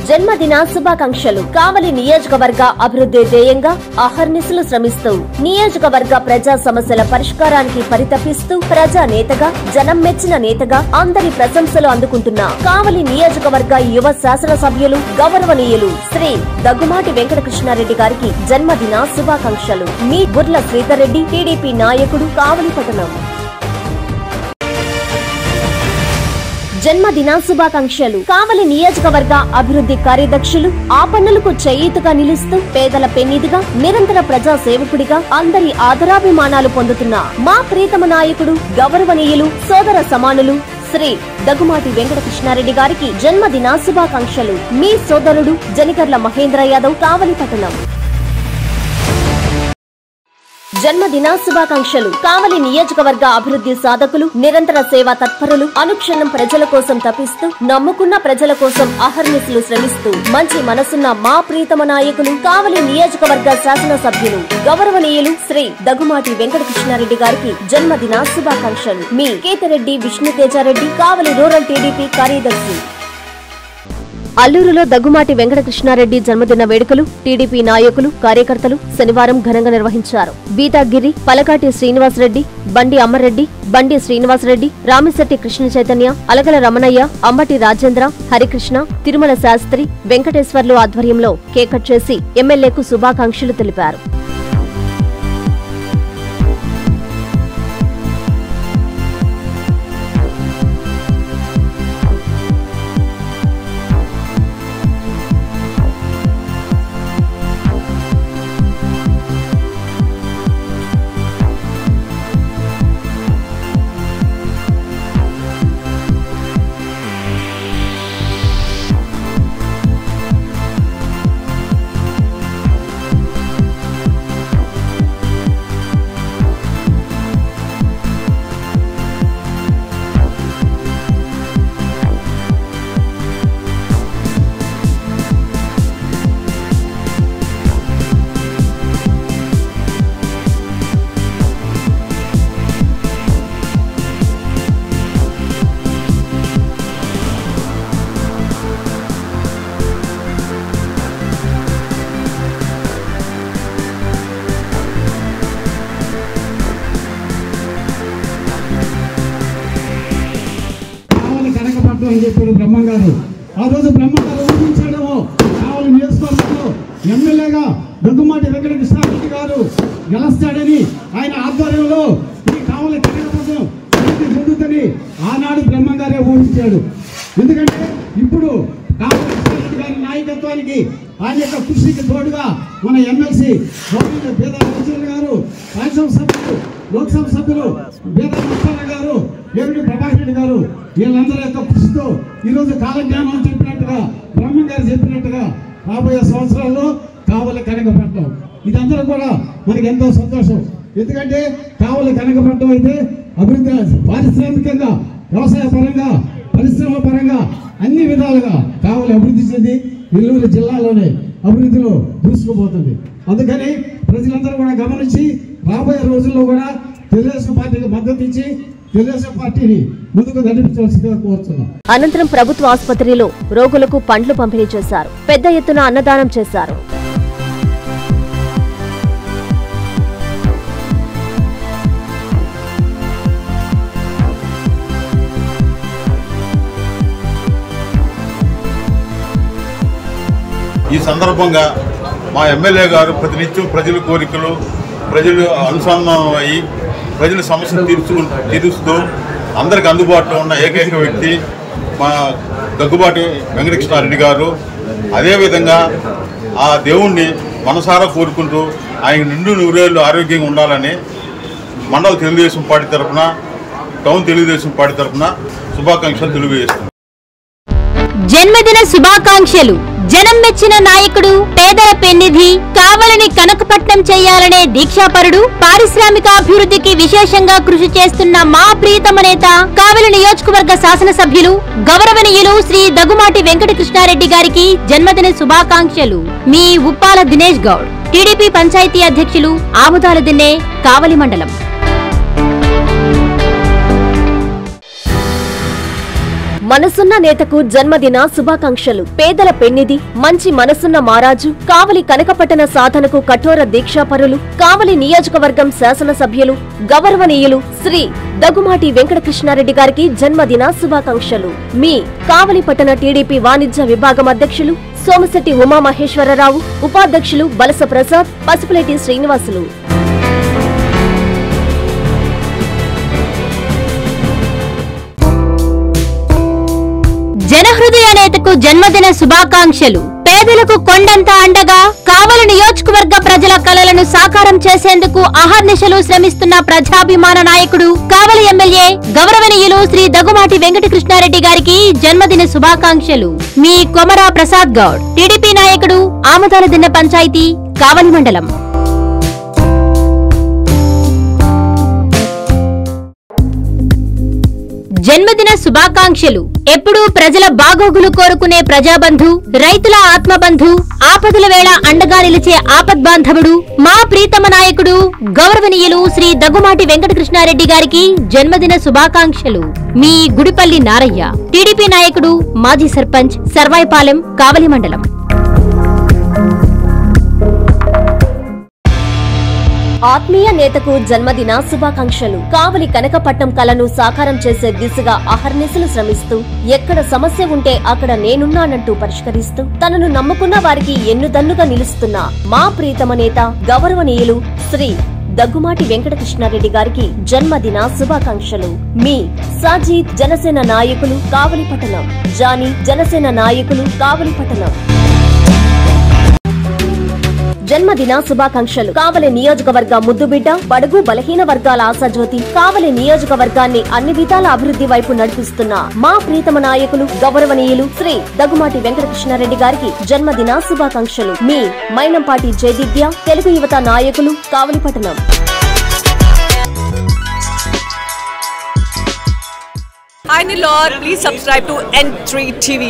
జన్మదిన శుభాకాంక్షలు. కావలి నియోజకవర్గ అభివృద్ధి ధ్యేయంగా అహర్నిశలు శ్రమిస్తూ నియోజకవర్గ ప్రజా సమస్యల పరిష్కారానికి పరితపిస్తూ ప్రజా నేతగా, జనం మెచ్చిన నేతగా అందరి ప్రశంసలు అందుకుంటున్న కావలి నియోజకవర్గ యువ శాసనసభ్యులు గౌరవనీయులు శ్రీ దగ్గుమాటి వెంకటకృష్ణారెడ్డి గారికి జన్మదిన శుభాకాంక్షలు. మీ బుర్ల శ్రీధర్ రెడ్డి, టీడీపీ నాయకుడు, కావలి పట్టణం. జన్మదిన శుభాకాంక్షలు. కావలి నియోజకవర్గ అభివృద్ధి కార్యదర్శులు ఆపన్నులకు చేయూతగా నిలుస్తూ పేదల పెన్నిదిగా, నిరంతర ప్రజా సేవకుడిగా అందరి ఆదరాభిమానాలు పొందుతున్న మా ప్రీతమ నాయకుడు, గౌరవనీయులు, సోదర సమానులు శ్రీ దగ్గుమాటి వెంకటకృష్ణారెడ్డి గారికి జన్మదిన శుభాకాంక్షలు. మీ సోదరుడు జనికర్ల మహేంద్ర యాదవ్, కావలి పట్టణం. జన్మదిన శుభాకాంక్షలు. కావలి నియోజకవర్గ అభివృద్ధి సాధకులు, నిరంతర సేవా తత్పరులు, అనుక్షణం ప్రజల కోసం తపిస్తూ నమ్ముకున్న ప్రజల కోసం అహర్నిశలు శ్రమిస్తూ మంచి మనసున్న మా ప్రీతమ నాయకులు, కావలి నియోజకవర్గ శాసనసభ్యులు గౌరవనీయులు శ్రీ దగ్గుమాటి వెంకటకృష్ణారెడ్డి గారికి జన్మదిన శుభాకాంక్షలు. మీ కేతిరెడ్డి విష్ణుతేజారెడ్డి, కావలి రూరల్ టీడీపీ కార్యదర్శి. అల్లూరులో దగ్గుమాటి వెంకటకృష్ణారెడ్డి జన్మదిన వేడుకలు టీడీపీ నాయకులు, కార్యకర్తలు శనివారం ఘనంగా నిర్వహించారు. బీతాగిరి, పలకాటి శ్రీనివాసరెడ్డి, బండి అమర్రెడ్డి, బండి శ్రీనివాసరెడ్డి, రామిశెట్టి కృష్ణ చైతన్య, అలగల రమణయ్య, అంబటి రాజేంద్ర, హరికృష్ణ, తిరుమల శాస్త్రి, వెంకటేశ్వర్లు ఆధ్వర్యంలో కేక్ కట్ చేసి ఎమ్మెల్యేకు శుభాకాంక్షలు తెలిపారు. అని చెప్పాడు బ్రహ్మంగారు. ఆ రోజు బ్రహ్మంగారు ఊహించడము కావలి నియోజకవర్గంలో ఎమ్మెల్యేగా దగ్గుమాటి వెంకటకృష్ణారెడ్డి గారు గెలుస్తాడని ఆయన ఆధ్వర్యంలో ఈ కావలి కనకపట్నం జరుగుతుంది ఆనాడు బ్రహ్మంగారే ఊహించాడు. ఎందుకంటే ఇప్పుడు కావలి కృష్ణారెడ్డి గారి నాయకత్వానికి ఆయన యొక్క కృషికి తోడుగా మన ఎమ్మెల్సీ బేదా రాజేంద్ర గారు, రాజ్యసభ సభ్యులు, లోక్సభ సభ్యులు బేదా ముస్తారా గారు, ఏమిటి ప్రభాకర్ రెడ్డి గారు, వీళ్ళందరి యొక్క కృషితో ఈరోజు కాలజ్ఞానం చెప్పినట్టుగా బ్రహ్మం గారు చెప్పినట్టుగా రాబోయే సంవత్సరాల్లో కావలి కనకపట్నం ఇదందరూ కూడా మనకి ఎంతో సంతోషం. ఎందుకంటే కావలి కనకపట్నం అయితే అభివృద్ధి పారిశ్రామికంగా, వ్యవసాయ పరంగా, పరిశ్రమ పరంగా అన్ని విధాలుగా కావలి అభివృద్ధి చెంది నెల్లూరు జిల్లాలోనే అభివృద్ధిలో దూసుకుపోతుంది. అందుకని ప్రజలందరూ కూడా గమనించి రాబోయే రోజుల్లో కూడా తెలుగుదేశం పార్టీకి మద్దతు ఇచ్చి తెలుగుదేశం పార్టీని ముందుకు నడిపించవలసిందిగా కోరుతున్నాం. అనంతరం ప్రభుత్వ ఆసుపత్రిలో రోగులకు పండ్లు పంపిణీ చేశారు. పెద్ద ఎత్తున అన్నదానం చేశారు. ఈ సందర్భంగా మా ఎమ్మెల్యే గారు ప్రతినిత్యం ప్రజల కోరికలు, ప్రజలు అనుసంధానం అయ్యి ప్రజల సమస్యలు తీరుస్తూ అందరికి అందుబాటులో ఉన్న ఏకైక వ్యక్తి మా దగ్గుబాటి వెంకటకృష్ణారెడ్డి గారు. అదేవిధంగా ఆ దేవుణ్ణి మనసారా కోరుకుంటూ ఆయన నిండు నూరేళ్లు ఆరోగ్యంగా ఉండాలని మండల తెలుగుదేశం పార్టీ తరఫున, టౌన్ తెలుగుదేశం పార్టీ తరఫున శుభాకాంక్షలు తెలియజేస్తున్నాం. జన్మదిన శుభాకాంక్షలు. జనం మెచ్చిన నాయకుడు, పేదల పెన్నిధి, కావలిని కనకపట్నం చేయాలనే దీక్షాపరుడు, పారిశ్రామిక అభివృద్ధికి విశేషంగా కృషి చేస్తున్న మా ప్రీతమ నేత, కావలి నియోజకవర్గ శాసనసభ్యులు గౌరవనీయులు శ్రీ దగ్గుమాటి వెంకటకృష్ణారెడ్డి గారికి జన్మదిన శుభాకాంక్షలు. మీ ఉప్పాల దినేష్ గౌడ్, టీడీపీ పంచాయతీ అధ్యక్షులు, ఆముదాల దిన్నే, కావలి మండలం. మనసున్న నేతకు జన్మదిన శుభాకాంక్షలు. పేదల పెన్నిధి, మంచి మనసున్న మారాజు, కావలి కనకపట్టణ సాధనకు కఠోర దీక్షాపరులు, కావలి నియోజకవర్గం శాసనసభ్యులు, గౌరవనీయులు శ్రీ దగ్గుమాటి వెంకటకృష్ణారెడ్డి గారికి జన్మదిన శుభాకాంక్షలు. మీ కావలి పట్టణ టీడీపీ వాణిజ్య విభాగం అధ్యక్షులు సోమశెట్టి ఉమామహేశ్వరరావు, ఉపాధ్యక్షులు బలస ప్రసాద్, పసుపులేటి శ్రీనివాసులు. జనహృదయ నేతకు జన్మదిన శుభాకాంక్షలు. పేదలకు కొండంత అండగా కావలి నియోజకవర్గ ప్రజల కలలను సాకారం చేసేందుకు అహర్నిశలు శ్రమిస్తున్న ప్రజాభిమాన నాయకుడు, కావలి ఎమ్మెల్యే గౌరవనీయులు శ్రీ దగ్గుమాటి వెంకటకృష్ణారెడ్డి గారికి జన్మదిన శుభాకాంక్షలు. మీ కొమరా ప్రసాద్ గౌడ్, టీడీపీ నాయకుడు, ఆమదాలదిన్న పంచాయతీ, కావలి మండలం. జన్మదిన శుభాకాంక్షలు. ఎప్పుడూ ప్రజల బాగోగులు కోరుకునే ప్రజాబంధు, రైతుల ఆత్మబంధు, ఆపదల వేళ అండగా నిలిచే ఆపద్బాంధవుడు, మా ప్రీతమ నాయకుడు గౌరవనీయులు శ్రీ దగ్గుమాటి వెంకటకృష్ణారెడ్డి గారికి జన్మదిన శుభాకాంక్షలు. మీ గుడిపల్లి నారయ్య, టీడీపీ నాయకుడు, మాజీ సర్పంచ్, సర్వాయిపాలెం, కావలి మండలం. ఆత్మీయ నేతకు జన్మదిన శుభాకాంక్షలు. కావలి కనకపట్నం కలను సాకారం చేసే దిశగా అహర్నిశలు శ్రమిస్తూ, ఎక్కడ సమస్య ఉంటే అక్కడ నేనున్నానంటూ పరిష్కరిస్తూ, తనను నమ్ముకున్న వారికి ఎన్నుదన్నుగా నిలుస్తున్న మా ప్రీతమ నేత గౌరవనీయులు శ్రీ దగ్గుమాటి వెంకటకృష్ణారెడ్డి గారికి జన్మదిన శుభాకాంక్షలు. మీ సాజీద్ జనసేన నాయకులు, కావలి పట్టణం. జానీ జనసేన నాయకులు, కావలి పట్టణం. జన్మదిన శుభాకాంక్షలు. కావలి నియోజకవర్గ ముద్దుబిడ్డ, బడుగు బలహీన వర్గాల ఆశాజ్యోతి, కావలి నియోజకవర్గాన్ని అన్ని విధాల అభివృద్ధి వైపు నడిపిస్తున్న మా ప్రీతమ నాయకులు గౌరవనీయులు శ్రీ దగ్గుమాటి వెంకటకృష్ణారెడ్డి గారికి జన్మదిన శుభాకాంక్షలు. మీ మైనంపాటి జయదిద్య, తెలుగు యువత నాయకులు, కావలి పట్టణం. Hi Nilor, please subscribe to N3 TV.